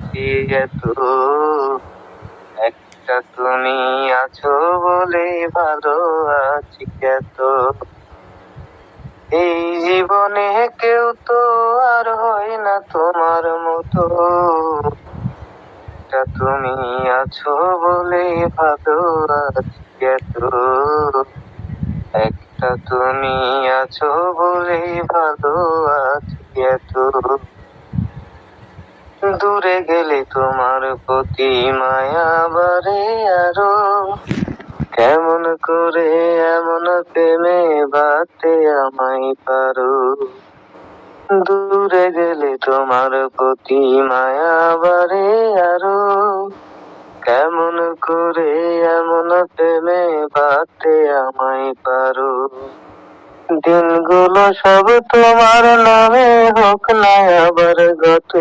এত একটা তুমি আছো বলে ভালো আছি এত। এই জীবনে কেউ তো আর হয় না তোমার মতো, একটা তুমি আছো বলে ভালো আছি এত। একটা তুমি আছো বলে ভালো আছি এত। দূরে গেলে তোমার প্রতি মায়া বাড়ে আরো, কেমন করে এমন প্রেমে বাঁধতে আমায় পারো। দূরে গেলে তোমার প্রতি মায়া বাড়ে আরো, কেমন করে এমন প্রেমে বাঁধতে আমায় পারো। দিনগুলো সব তোমার নামে হোক না আবার গত,